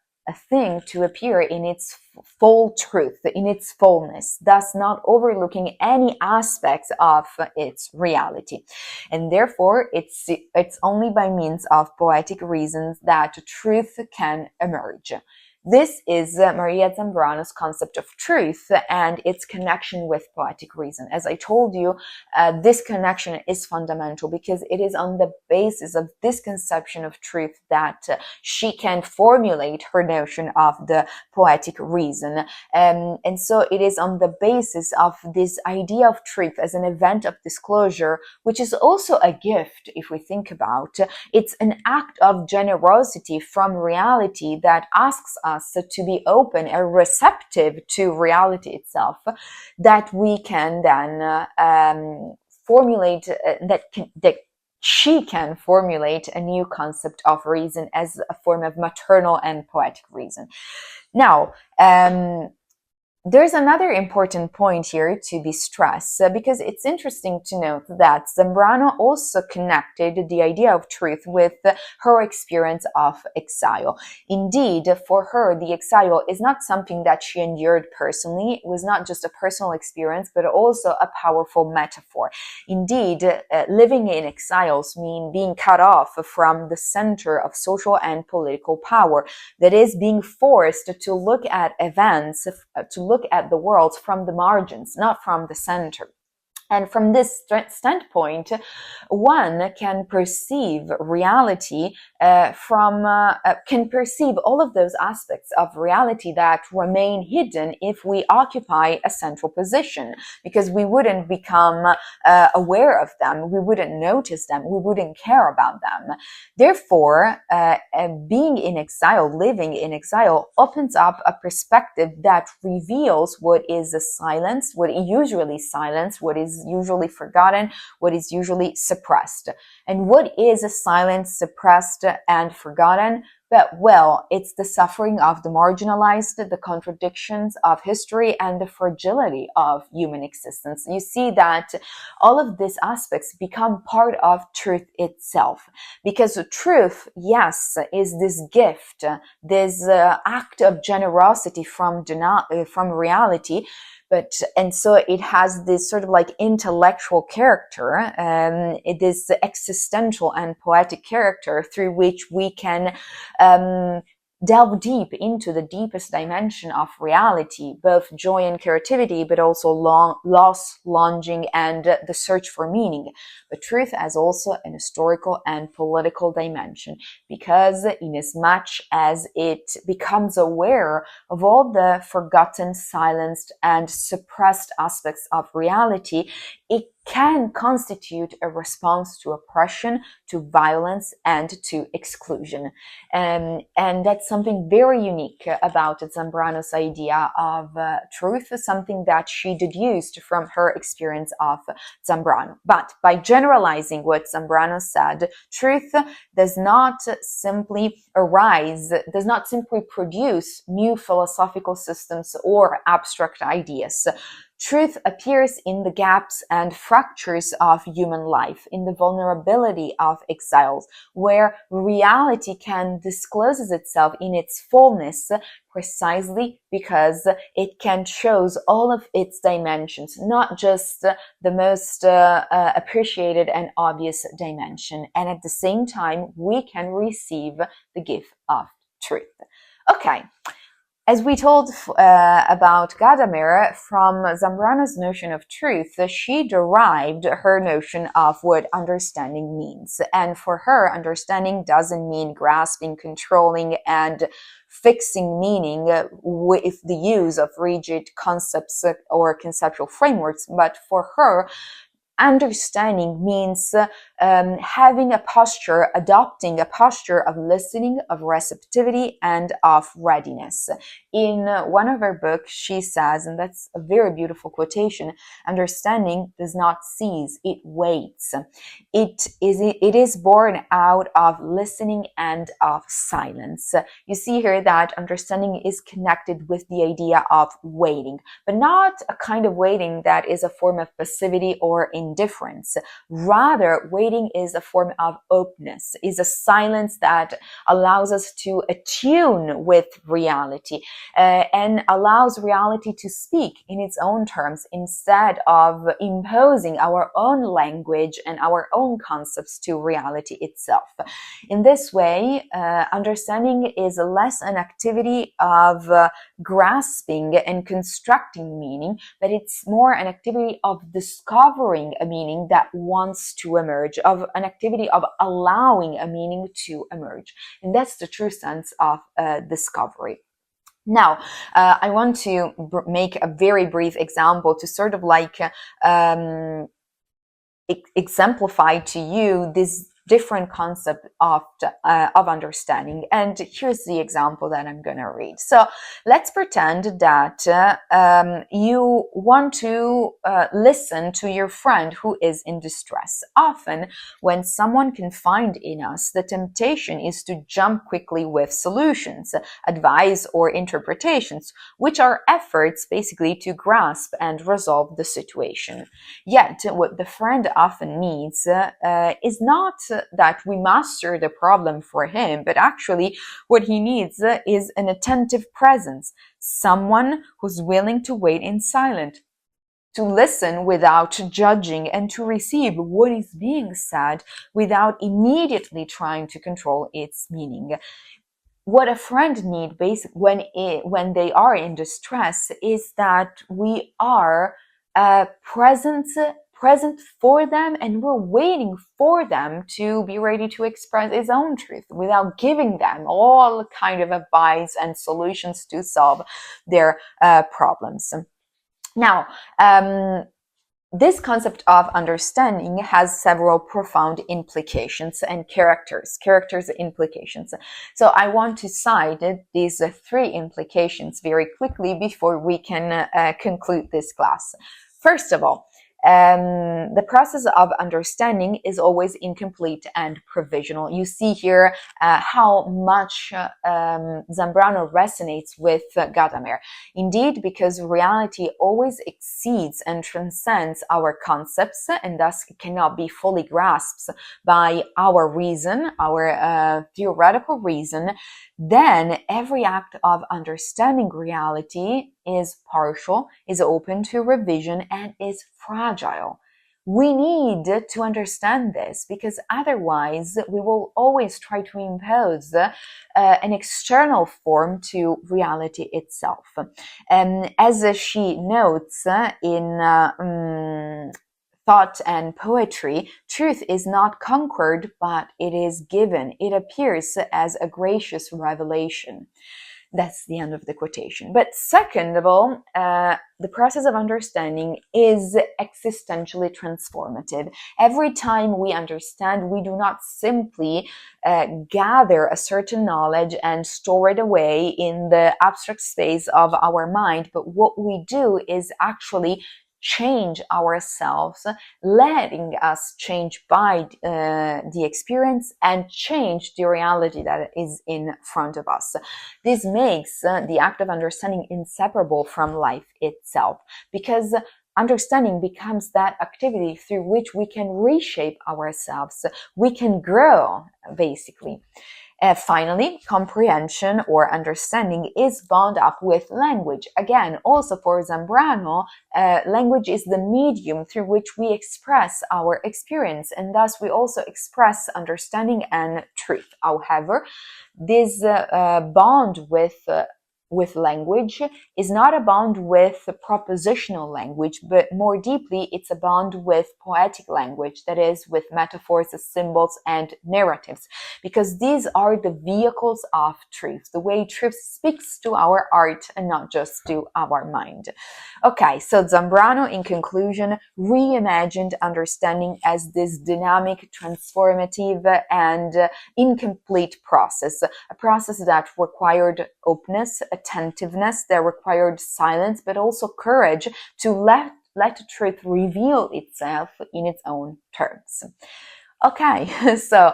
thing to appear in its full truth, in its fullness, thus not overlooking any aspects of its reality. And therefore, it's only by means of poetic reasons that truth can emerge. This is Maria Zambrano's concept of truth and its connection with poetic reason. As I told you, this connection is fundamental because it is on the basis of this conception of truth that she can formulate her notion of the poetic reason. And so it is on the basis of this idea of truth as an event of disclosure, which is also a gift, if we think about. It's an act of generosity from reality that asks us to be open and receptive to reality itself, that we can then formulate, that she can formulate a new concept of reason as a form of maternal and poetic reason. Now, there's another important point here to be stressed because it's interesting to note that Zambrano also connected the idea of truth with her experience of exile. Indeed, for her, the exile is not something that she endured personally. It was not just a personal experience, but also a powerful metaphor. Indeed, living in exiles means being cut off from the center of social and political power. That is, being forced to look at events, to look at the world from the margins, not from the center. And from this standpoint, one can perceive reality can perceive all of those aspects of reality that remain hidden if we occupy a central position, because we wouldn't become aware of them, we wouldn't notice them, we wouldn't care about them. Therefore, being in exile, living in exile, opens up a perspective that reveals what is silenced, what is usually silenced, what is usually forgotten, what is usually suppressed. And what is silenced, suppressed, and forgotten? But, well, it's the suffering of the marginalized, the contradictions of history, and the fragility of human existence. You see that all of these aspects become part of truth itself. Because truth, yes, is this gift, this act of generosity from reality, and so it has this sort of like intellectual character, it is existential and poetic character through which we can delve deep into the deepest dimension of reality, both joy and creativity, but also loss, longing, and the search for meaning. But truth has also an historical and political dimension, because inasmuch as it becomes aware of all the forgotten, silenced, and suppressed aspects of reality, it can constitute a response to oppression, to violence, and to exclusion. And that's something very unique about Zambrano's idea of truth, something that she deduced from her experience of Zambrano. But by generalizing what Zambrano said, truth does not simply produce new philosophical systems or abstract ideas. Truth appears in the gaps and fractures of human life, in the vulnerability of exiles, where reality can disclose itself in its fullness precisely because it can show all of its dimensions, not just the most appreciated and obvious dimension. And at the same time, we can receive the gift of truth. Okay. As we told about Gadamer, from Zambrano's notion of truth, she derived her notion of what understanding means. And for her, understanding doesn't mean grasping, controlling, and fixing meaning with the use of rigid concepts or conceptual frameworks, but for her, understanding means having a posture, adopting a posture of listening, of receptivity, and of readiness. In one of her books, she says, and that's a very beautiful quotation, understanding does not cease, it waits. It is born out of listening and of silence. You see here that understanding is connected with the idea of waiting, but not a kind of waiting that is a form of passivity or indifference. Rather, waiting is a form of openness, is a silence that allows us to attune with reality and allows reality to speak in its own terms instead of imposing our own language and our own concepts to reality itself. In this way, understanding is less an activity of grasping and constructing meaning, but it's more an activity of discovering a meaning that wants to emerge, of an activity of allowing a meaning to emerge. And that's the true sense of discovery. Now, I want to make a very brief example to sort of like exemplify to you this different concept of understanding. And here's the example that I'm going to read. So let's pretend that you want to listen to your friend who is in distress. Often, when someone confided in us, the temptation is to jump quickly with solutions, advice, or interpretations, which are efforts basically to grasp and resolve the situation. Yet, what the friend often needs is not that we master the problem for him, but actually what he needs is an attentive presence, someone who's willing to wait in silence, to listen without judging, and to receive what is being said without immediately trying to control its meaning. What a friend needs when they are in distress is that we are present for them, and we're waiting for them to be ready to express his own truth without giving them all kind of advice and solutions to solve their problems. Now, this concept of understanding has several profound implications and characters implications. So I want to cite these three implications very quickly before we can conclude this class. First of all, the process of understanding is always incomplete and provisional. You see here how much Zambrano resonates with Gadamer. Indeed, because reality always exceeds and transcends our concepts and thus cannot be fully grasped by our reason, our theoretical reason, then every act of understanding reality is partial, is open to revision, and is fragile. We need to understand this because otherwise we will always try to impose an external form to reality itself. As she notes in Thought and Poetry, truth is not conquered, but it is given. It appears as a gracious revelation. That's the end of the quotation. But second of all, the process of understanding is existentially transformative. Every time we understand, we do not simply gather a certain knowledge and store it away in the abstract space of our mind, but what we do is actually change ourselves, letting us change by the experience and change the reality that is in front of us. This makes the act of understanding inseparable from life itself, because understanding becomes that activity through which we can reshape ourselves, we can grow, basically. Finally, comprehension or understanding is bound up with language. Again, also for Zambrano, language is the medium through which we express our experience, and thus we also express understanding and truth. However, this bond with with language is not a bond with propositional language, but more deeply, it's a bond with poetic language, that is, with metaphors, symbols, and narratives, because these are the vehicles of truth, the way truth speaks to our art and not just to our mind. Okay, so Zambrano, in conclusion, reimagined understanding as this dynamic, transformative, and incomplete process, a process that required openness, attentiveness, that required silence, but also courage to let truth reveal itself in its own terms. Okay, so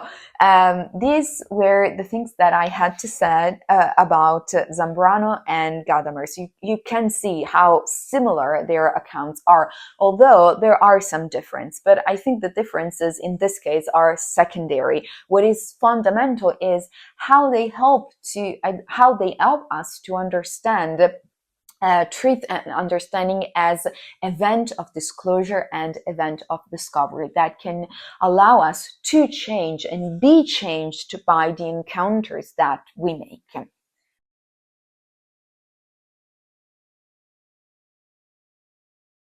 these were the things that I had to say about Zambrano and Gadamer. So you can see how similar their accounts are, although there are some difference. But I think the differences in this case are secondary. What is fundamental is how they help us to understand truth and understanding as event of disclosure and event of discovery that can allow us to change and be changed by the encounters that we make.